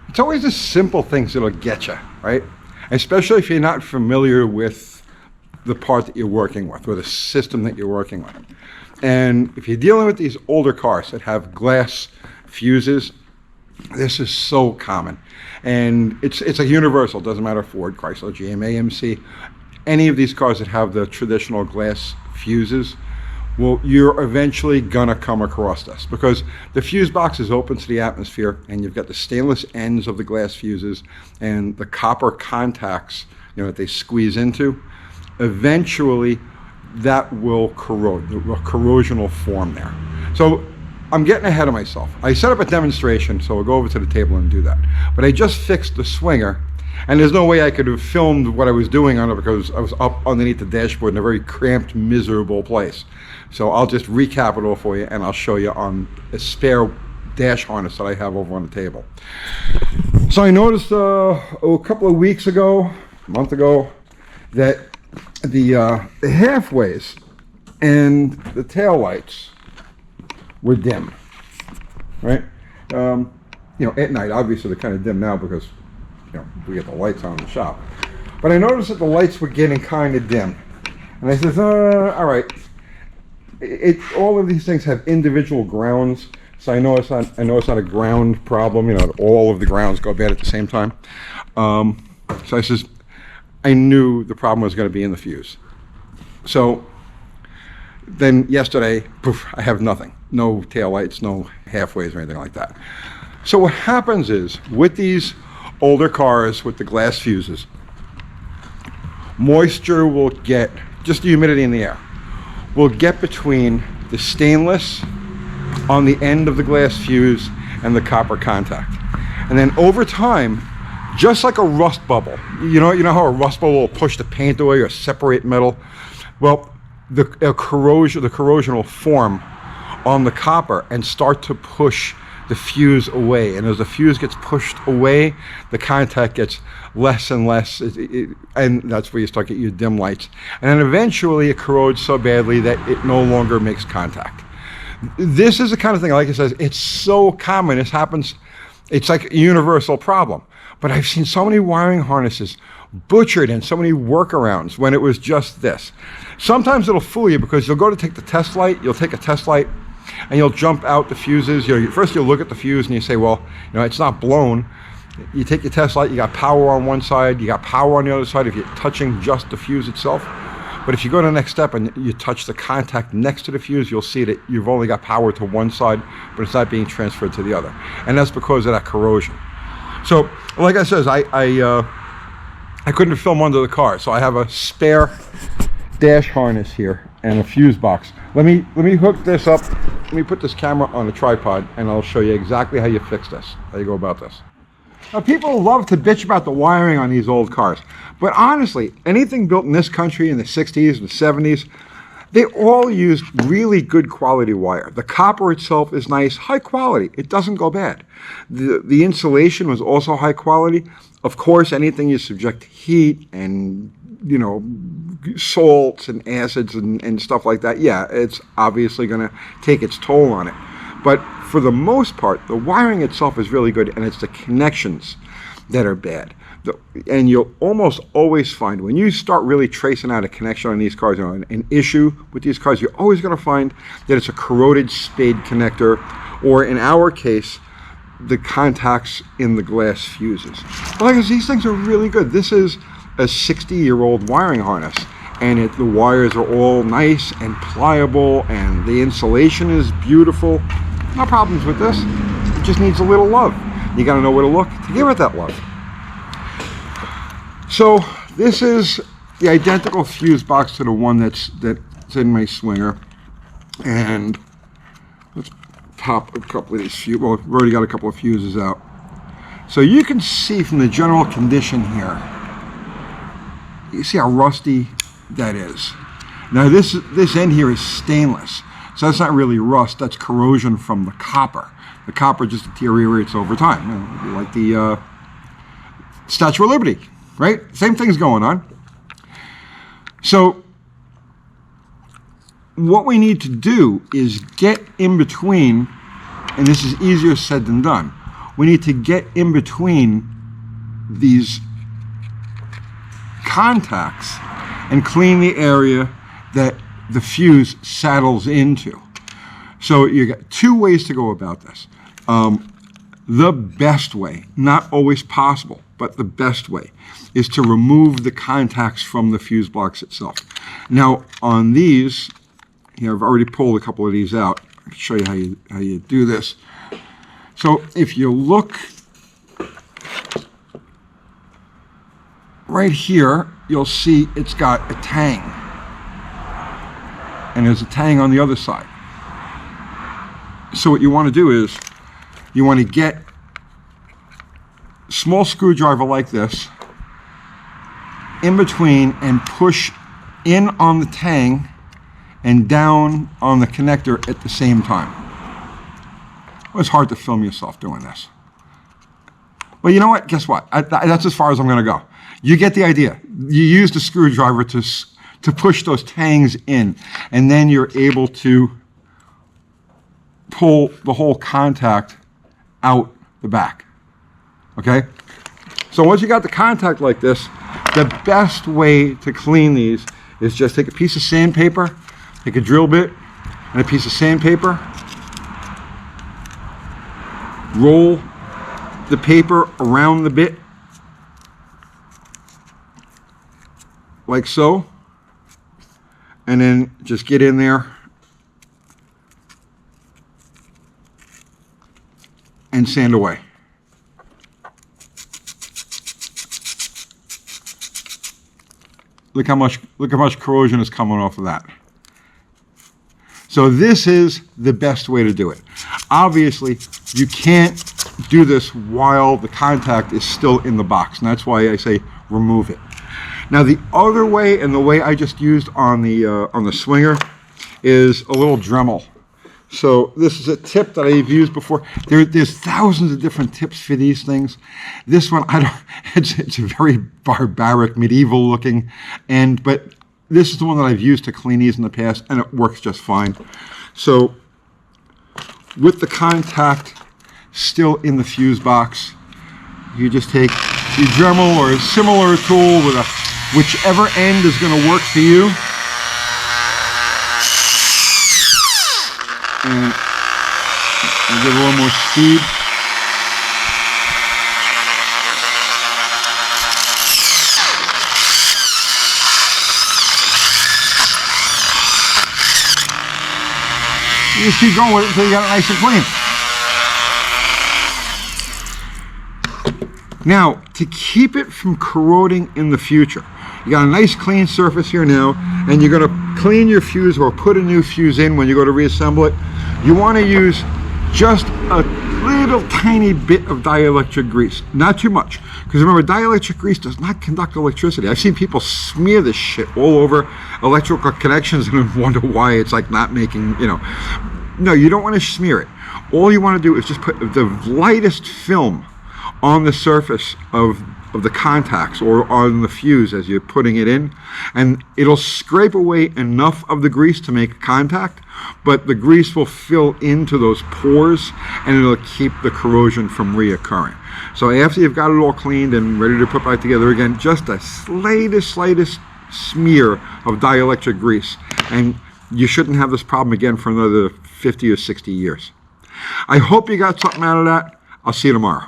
It's always the simple things that'll get you, right? Especially if you're not familiar with the part that you're working with or the system that you're working with. And if you're dealing with these older cars that have glass fuses, this is so common. And it's a universal, doesn't matter Ford, Chrysler, GM, AMC, any of these cars that have the traditional glass fuses, well, you're eventually gonna come across this because the fuse box is open to the atmosphere and you've got the stainless ends of the glass fuses and the copper contacts, that they squeeze into. Eventually, that will corrode, the corrosion will form there. So I'm getting ahead of myself. I set up a demonstration, so we'll go over to the table and do that. But I just fixed the swinger, and there's no way I could have filmed what I was doing on it because I was up underneath the dashboard in a very cramped, miserable place. So I'll just recap it all for you, and I'll show you on a spare dash harness that I have over on the table. So I noticed a couple of weeks ago, a month ago, that the halfways and the tail lights were dim, right? At night, obviously they're kind of dim now because, we get the lights on in the shop. But I noticed that the lights were getting kind of dim. And I said, all right, all of these things have individual grounds. So I know it's not a ground problem, all of the grounds go bad at the same time. So I says, I knew the problem was going to be in the fuse. So then yesterday, poof, I have nothing. No taillights, no halfways or anything like that. So what happens is, with these older cars with the glass fuses, moisture will get, just the humidity in the air, will get between the stainless on the end of the glass fuse and the copper contact. And then over time, just like a rust bubble, you know how a rust bubble will push the paint away or separate metal? Well, the corrosion will form on the copper and start to push the fuse away. And as the fuse gets pushed away, the contact gets less and less, and that's where you start getting your dim lights. And then eventually it corrodes so badly that it no longer makes contact. This is the kind of thing, like I said, it's so common. This happens, it's like a universal problem. But I've seen so many wiring harnesses butchered and so many workarounds when it was just this. Sometimes it'll fool you because you'll go to take the test light, you'll take a test light, and you'll jump out the fuses. First you'll look at the fuse and you say, well, it's not blown. You take your test light, you got power on one side, you got power on the other side if you're touching just the fuse itself. But if you go to the next step and you touch the contact next to the fuse, you'll see that you've only got power to one side, but it's not being transferred to the other. And that's because of that corrosion. So, like I said, I couldn't film under the car, so I have a spare dash harness here and a fuse box. Let me hook this up. Let me put this camera on a tripod, and I'll show you exactly how you fix this, how you go about this. Now, people love to bitch about the wiring on these old cars, but honestly, anything built in this country in the 60s and the 70s, they all use really good quality wire. The copper itself is nice, high quality. It doesn't go bad. The insulation was also high quality. Of course, anything you subject to heat and, salts and acids and stuff like that, yeah, it's obviously going to take its toll on it. But for the most part, the wiring itself is really good, and it's the connections that are bad. And you'll almost always find, when you start really tracing out a connection on these cars, an issue with these cars, you're always going to find that it's a corroded spade connector, or in our case, the contacts in the glass fuses. But like I said, these things are really good. This is a 60-year-old wiring harness, and the wires are all nice and pliable, and the insulation is beautiful. No problems with this. It just needs a little love. You got to know where to look to give it that love. So this is the identical fuse box to the one that's in my swinger, and let's pop a couple of these fuses. Well, we've already got a couple of fuses out, so you can see from the general condition here. You see how rusty that is. Now this end here is stainless, so that's not really rust. That's corrosion from the copper. The copper just deteriorates over time, like the Statue of Liberty. Right? Same thing's going on. So what we need to do is get in between, and this is easier said than done. we need to get in between these contacts and clean the area that the fuse saddles into. So you got two ways to go about this. The best way, not always possible, but the best way, is to remove the contacts from the fuse box itself. Now on these, here I've already pulled a couple of these out. I can show you how you do this. So if you look right here, you'll see it's got a tang. And there's a tang on the other side. So what you want to do is, you want to get a small screwdriver like this in between and push in on the tang and down on the connector at the same time. Well, it's hard to film yourself doing this. Well, you know what? Guess what? That's as far as I'm going to go. You get the idea. You use the screwdriver to push those tangs in, and then you're able to pull the whole contact out the back. Okay? So once you got the contact like this, the best way to clean these is just take a piece of sandpaper, take a drill bit and a piece of sandpaper, roll the paper around the bit like so, and then just get in there and sand away. Look how much corrosion is coming off of that. So this is the best way to do it. Obviously, you can't do this while the contact is still in the box, and that's why I say remove it. Now the other way, and the way I just used on the swinger, is a little Dremel. So this is a tip that I've used before. There's thousands of different tips for these things. This one, it's a very barbaric, medieval looking, but this is the one that I've used to clean these in the past, and it works just fine. So with the contact still in the fuse box, you just take your Dremel or a similar tool with whichever end is going to work for you. And give it a little more speed. You just keep going with it until you got it nice and clean. Now, to keep it from corroding in the future, you got a nice clean surface here now, and you're going to clean your fuse or put a new fuse in when you go to reassemble it. You want to use just a little tiny bit of dielectric grease, not too much, because remember, dielectric grease does not conduct electricity. I've seen people smear this shit all over electrical connections and then wonder why it's like not making, No, you don't want to smear it. All you want to do is just put the lightest film on the surface of the contacts or on the fuse as you're putting it in, and it'll scrape away enough of the grease to make contact, but the grease will fill into those pores and it'll keep the corrosion from reoccurring. So after you've got it all cleaned and ready to put back together again, just the slightest smear of dielectric grease, and you shouldn't have this problem again for another 50 or 60 years. I hope you got something out of that. I'll see you tomorrow.